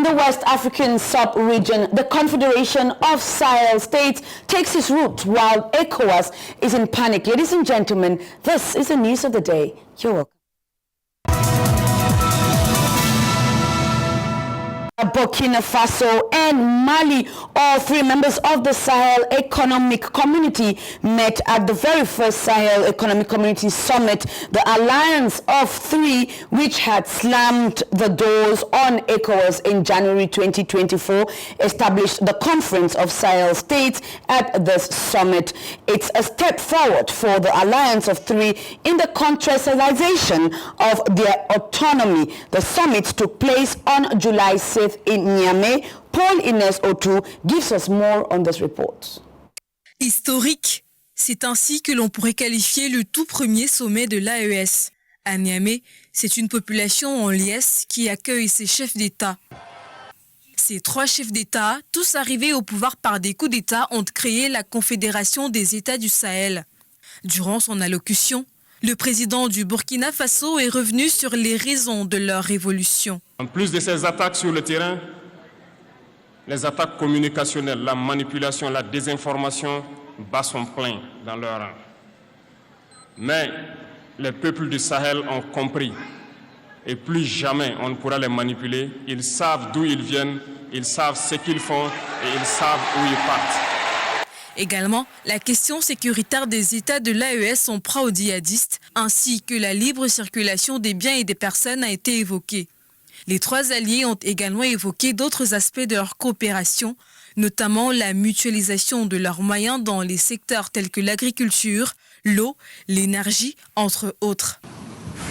the West African sub-region, the Confederation of Sahel States takes its route while ECOWAS is in panic. Ladies and gentlemen, this is the news of the day. You're welcome. Burkina Faso and Mali, all three members of the Sahel Economic Community, met at the very first Sahel Economic Community Summit. The Alliance of Three, which had slammed the doors on ECOWAS in January 2024, established the Conference of Sahel States at this summit. It's a step forward for the Alliance of Three in the concretization of their autonomy. The summit took place on July 6th in Niamey. Paul Inès Otou gives us more on this report. Historique, c'est ainsi que l'on pourrait qualifier le tout premier sommet de l'AES. À Niamey, c'est une population en liesse qui accueille ses chefs d'État. Ces trois chefs d'État, tous arrivés au pouvoir par des coups d'État, ont créé la Confédération des États du Sahel. Durant son allocution, le président du Burkina Faso est revenu sur les raisons de leur révolution. En plus de ces attaques sur le terrain, les attaques communicationnelles, la manipulation, la désinformation battent son plein dans leur rang. Mais les peuples du Sahel ont compris et plus jamais on ne pourra les manipuler. Ils savent d'où ils viennent, ils savent ce qu'ils font et ils savent où ils partent. Également, la question sécuritaire des États de l'AES en proie aux djihadistes, ainsi que la libre circulation des biens et des personnes a été évoquée. Les trois alliés ont également évoqué d'autres aspects de leur coopération, notamment la mutualisation de leurs moyens dans les secteurs tels que l'agriculture, l'eau, l'énergie, entre autres.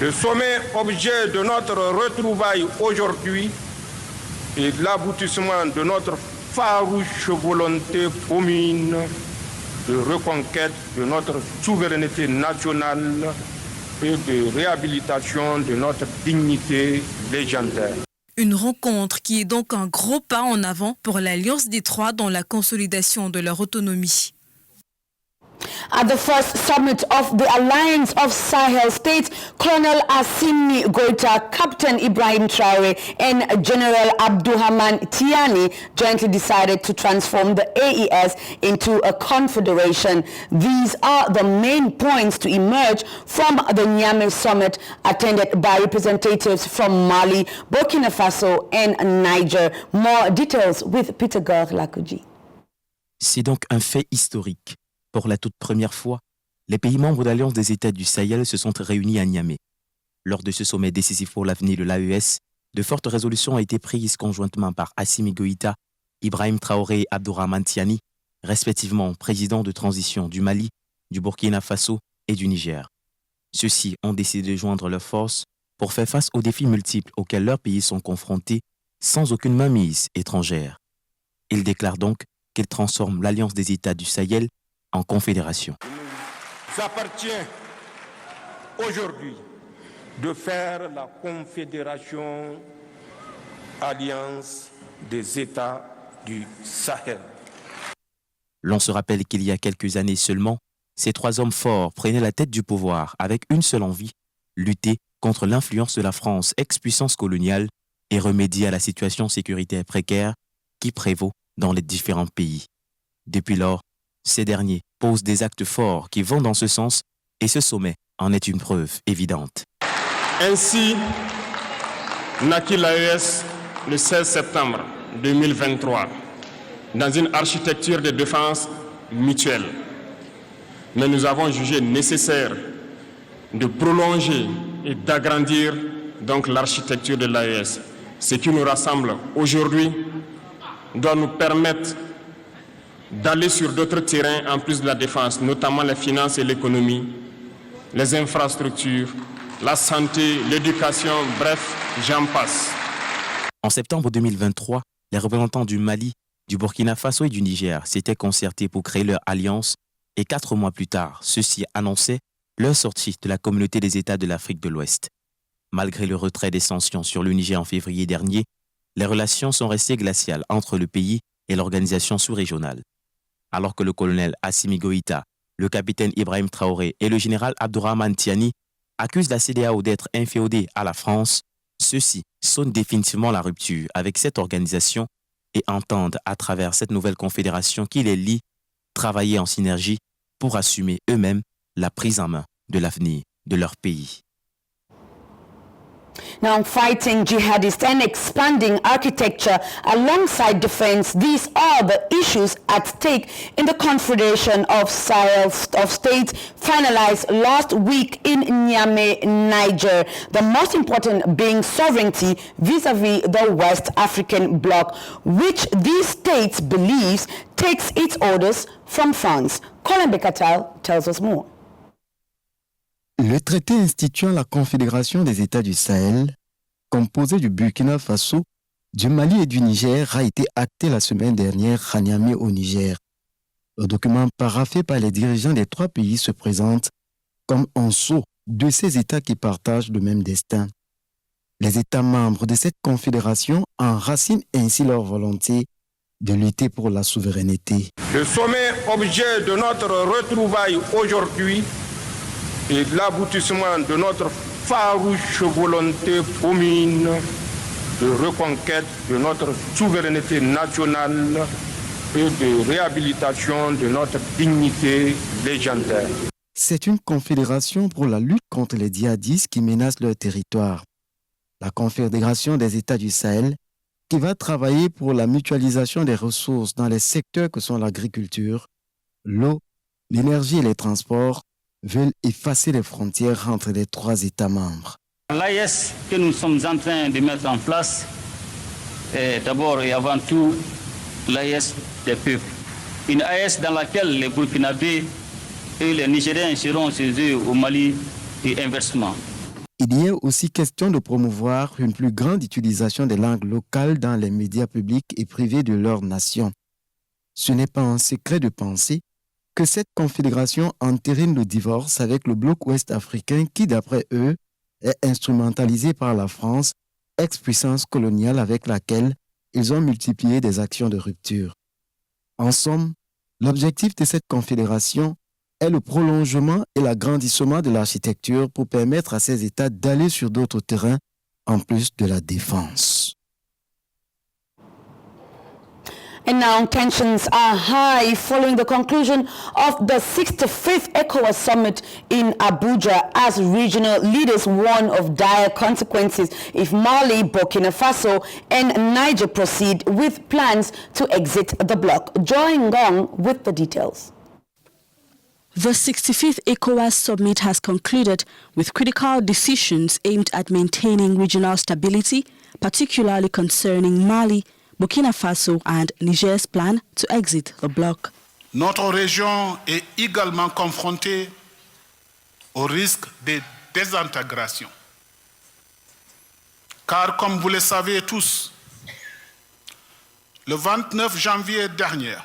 Le sommet objet de notre retrouvaille aujourd'hui est l'aboutissement de notre farouche volonté commune de reconquête de notre souveraineté nationale et de réhabilitation de notre dignité légendaire. Une rencontre qui est donc un gros pas en avant pour l'Alliance des Trois dans la consolidation de leur autonomie. At the first summit of the Alliance of Sahel States, Colonel Assimi Goïta, Captain Ibrahim Traoré, and General Abdourahmane Tiani jointly decided to transform the AES into a confederation. These are the main points to emerge from the Niamey summit, attended by representatives from Mali, Burkina Faso, and Niger. More details with Peter Gor-Lakouji. C'est donc un fait historique. Pour la toute première fois, les pays membres de l'Alliance des États du Sahel se sont réunis à Niamey. Lors de ce sommet décisif pour l'avenir de l'AES, de fortes résolutions ont été prises conjointement par Assimi Goïta, Ibrahim Traoré et Abdourahmane Tiani, respectivement présidents de transition du Mali, du Burkina Faso et du Niger. Ceux-ci ont décidé de joindre leurs forces pour faire face aux défis multiples auxquels leurs pays sont confrontés sans aucune mainmise étrangère. Ils déclarent donc qu'ils transforment l'Alliance des États du Sahel en confédération. Il appartient aujourd'hui de faire la confédération Alliance des États du Sahel. L'on se rappelle qu'il y a quelques années seulement, ces trois hommes forts prenaient la tête du pouvoir avec une seule envie, lutter contre l'influence de la France, ex-puissance coloniale, et remédier à la situation sécuritaire précaire qui prévaut dans les différents pays. Depuis lors, ces derniers posent des actes forts qui vont dans ce sens et ce sommet en est une preuve évidente. Ainsi naquit l'AES le 16 septembre 2023 dans une architecture de défense mutuelle. Mais nous avons jugé nécessaire de prolonger et d'agrandir donc l'architecture de l'AES. Ce qui nous rassemble aujourd'hui doit nous permettre d'aller sur d'autres terrains en plus de la défense, notamment les finances et l'économie, les infrastructures, la santé, l'éducation, bref, j'en passe. En septembre 2023, les représentants du Mali, du Burkina Faso et du Niger s'étaient concertés pour créer leur alliance et 4 mois plus tard, ceux-ci annonçaient leur sortie de la communauté des États de l'Afrique de l'Ouest. Malgré le retrait des sanctions sur le Niger en février dernier, les relations sont restées glaciales entre le pays et l'organisation sous-régionale. Alors que le colonel Assimi Goïta, le capitaine Ibrahim Traoré et le général Abdourahmane Tiani accusent la CEDEAO d'être inféodée à la France, ceux-ci sonnent définitivement la rupture avec cette organisation et entendent à travers cette nouvelle confédération qui les lie travailler en synergie pour assumer eux-mêmes la prise en main de l'avenir de leur pays. Now, fighting jihadists and expanding architecture alongside defense, these are the issues at stake in the Confederation of Sahel of States finalized last week in Niamey, Niger. The most important being sovereignty vis-à-vis the West African bloc, which these states believes takes its orders from France. Colin Bekatal tells us more. Le traité instituant la Confédération des États du Sahel, composé du Burkina Faso, du Mali et du Niger, a été acté la semaine dernière à Niamey au Niger. Le document paraphé par les dirigeants des 3 pays se présente comme un sceau de ces États qui partagent le même destin. Les États membres de cette confédération enracinent ainsi leur volonté de lutter pour la souveraineté. Le sommet objet de notre retrouvaille aujourd'hui et l'aboutissement de notre farouche volonté commune de reconquête de notre souveraineté nationale et de réhabilitation de notre dignité légendaire. C'est une confédération pour la lutte contre les djihadistes qui menacent leur territoire. La Confédération des États du Sahel, qui va travailler pour la mutualisation des ressources dans les secteurs que sont l'agriculture, l'eau, l'énergie et les transports, veulent effacer les frontières entre les 3 États membres. L'AES que nous sommes en train de mettre en place est d'abord et avant tout l'AES des peuples. Une AES dans laquelle les Burkinabés et les Nigériens seront chez eux au Mali et inversement. Il y est aussi question de promouvoir une plus grande utilisation des langues locales dans les médias publics et privés de leur nation. Ce n'est pas un secret de penser que cette confédération entérine le divorce avec le bloc ouest africain qui, d'après eux, est instrumentalisé par la France, ex-puissance coloniale avec laquelle ils ont multiplié des actions de rupture. En somme, l'objectif de cette confédération est le prolongement et l'agrandissement de l'architecture pour permettre à ces États d'aller sur d'autres terrains en plus de la défense. And now tensions are high following the conclusion of the 65th ECOWAS summit in Abuja as regional leaders warn of dire consequences if Mali, Burkina Faso and Niger proceed with plans to exit the bloc. Joy Ngong with the details. The 65th ECOWAS summit has concluded with critical decisions aimed at maintaining regional stability, particularly concerning Mali, Burkina Faso and Niger's plan to exit the bloc. Notre région est également confrontée au risque de désintégration. Car comme vous le savez tous, le 29 janvier dernier,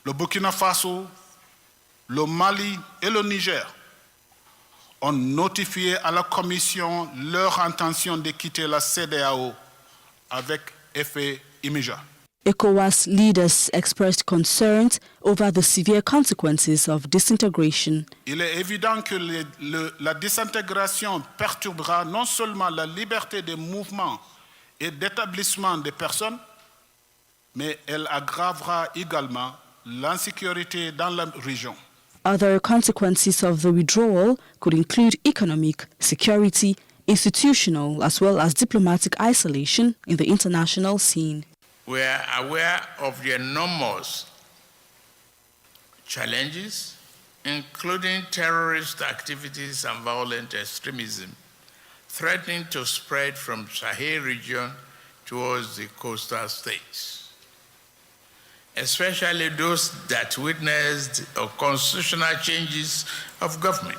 le Burkina Faso, le Mali et le Niger ont notifié à la Commission leur intention de quitter la CEDEAO avec effet immédiat. ECOWAS leaders expressed concerns over the severe consequences of disintegration. Il est évident que la désintégration perturbera non seulement la liberté de mouvement et d'établissement des personnes, mais elle aggravera également l'insécurité dans la région. Other consequences of the withdrawal could include economic, security, institutional as well as diplomatic isolation in the international scene. We are aware of the enormous challenges, including terrorist activities and violent extremism, threatening to spread from Sahel region towards the coastal states, especially those that witnessed constitutional changes of government.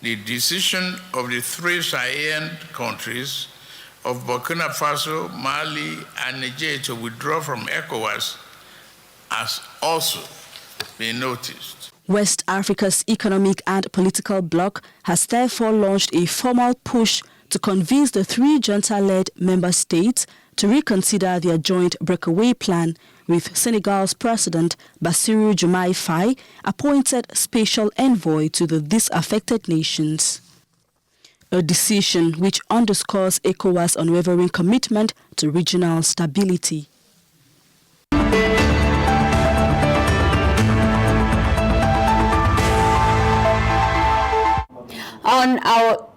The decision of the 3 Sahel countries of Burkina Faso, Mali, and Niger to withdraw from ECOWAS has also been noticed. West Africa's economic and political bloc has therefore launched a formal push to convince the 3 junta-led member states to reconsider their joint breakaway plan, with Senegal's President Bassirou Diomaye Faye appointed special envoy to the disaffected nations. a decision which underscores ECOWAS' unwavering commitment to regional stability. On our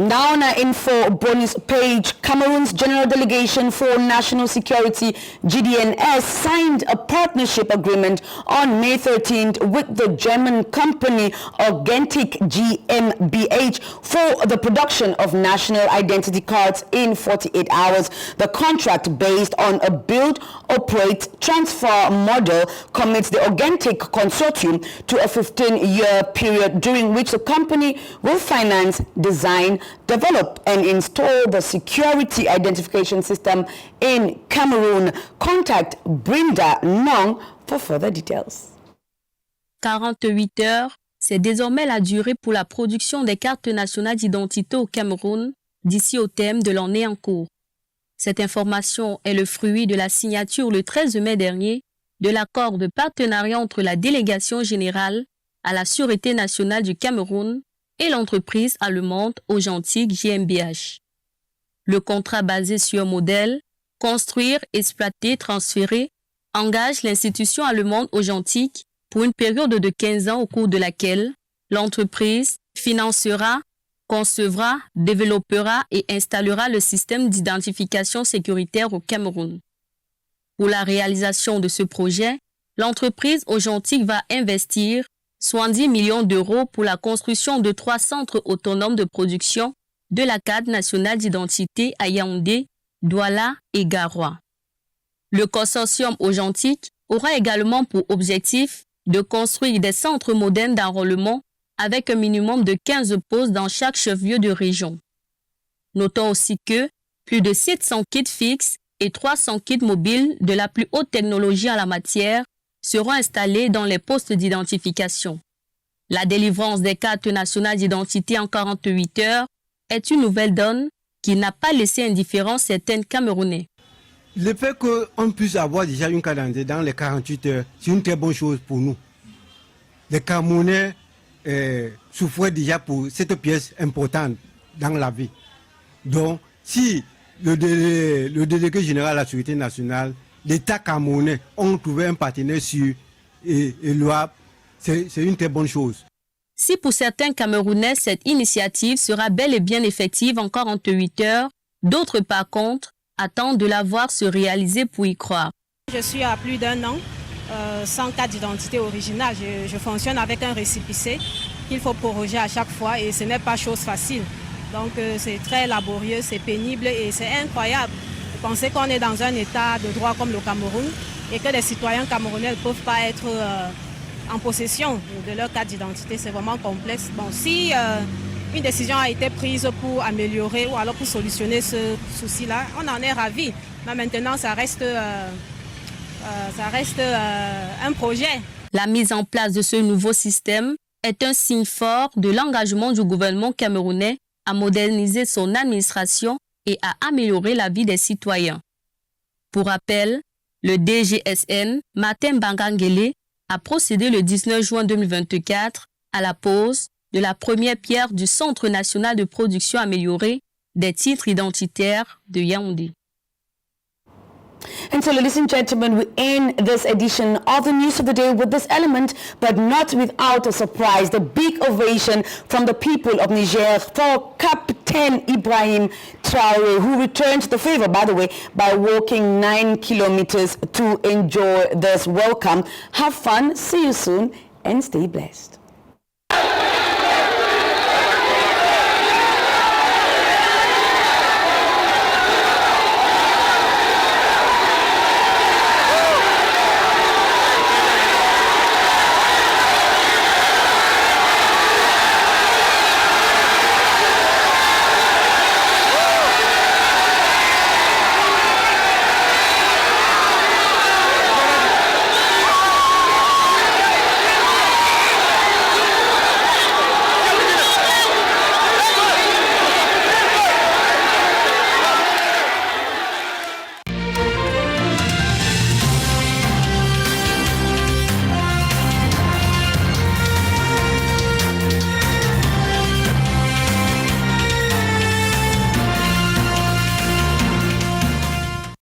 Now info bonus page, Cameroon's General Delegation for National Security, GDNS, signed a partnership agreement on May 13th with the German company Authentic GmbH for the production of national identity cards in 48 hours. The contract, based on a build, operate, transfer model, commits the Authentic Consortium to a 15-year period during which the company will finance, design, develop and install the security identification system in Cameroon. Contact Brenda Nong for further details. 48 heures, c'est désormais la durée pour la production des cartes nationales d'identité au Cameroun d'ici au terme de l'année en cours. Cette information est le fruit de la signature le 13 mai dernier de l'accord de partenariat entre la Délégation générale à la Sûreté nationale du Cameroun et l'entreprise allemande Authentic GmbH. Le contrat basé sur un modèle « Construire, exploiter, transférer » engage l'institution allemande Authentic pour une période de 15 ans au cours de laquelle l'entreprise financera, concevra, développera et installera le système d'identification sécuritaire au Cameroun. Pour la réalisation de ce projet, l'entreprise Authentic va investir 70 millions d'euros pour la construction de 3 centres autonomes de production de la carte nationale d'identité à Yaoundé, Douala et Garoua. Le consortium Authentic aura également pour objectif de construire des centres modernes d'enrôlement avec un minimum de 15 postes dans chaque chef-lieu de région. Notons aussi que plus de 700 kits fixes et 300 kits mobiles de la plus haute technologie en la matière seront installés dans les postes d'identification. La délivrance des cartes nationales d'identité en 48 heures est une nouvelle donne qui n'a pas laissé indifférent certains Camerounais. Le fait qu'on puisse avoir déjà une carte d'identité dans les 48 heures, c'est une très bonne chose pour nous. Les Camerounais souffraient déjà pour cette pièce importante dans la vie. Donc, si le délégué général de la Sécurité nationale, l'État camerounais ont trouvé un partenaire sûr et louable, c'est une très bonne chose. Si pour certains Camerounais, cette initiative sera bel et bien effective en 48 heures, d'autres par contre attendent de la voir se réaliser pour y croire. Je suis à plus d'1 an sans carte d'identité originale. Je fonctionne avec un récépissé qu'il faut proroger à chaque fois et ce n'est pas chose facile. Donc c'est très laborieux, c'est pénible et c'est incroyable. Penser qu'on est dans un état de droit comme le Cameroun et que les citoyens camerounais ne peuvent pas être en possession de leur carte d'identité, c'est vraiment complexe. Bon, si une décision a été prise pour améliorer ou alors pour solutionner ce souci-là, on en est ravis. Mais maintenant, ça reste un projet. La mise en place de ce nouveau système est un signe fort de l'engagement du gouvernement camerounais à moderniser son administration et à améliorer la vie des citoyens. Pour rappel, le DGSN, Martin Bangangele, a procédé le 19 juin 2024 à la pose de la première pierre du Centre national de production améliorée des titres identitaires de Yaoundé. And so, ladies and gentlemen, we end this edition of the News of the Day with this element, but not without a surprise. The big ovation from the people of Niger for Captain Ibrahim Traoré, who returned the favor, by the way, by walking 9 kilometers to enjoy this welcome. Have fun, see you soon, and stay blessed.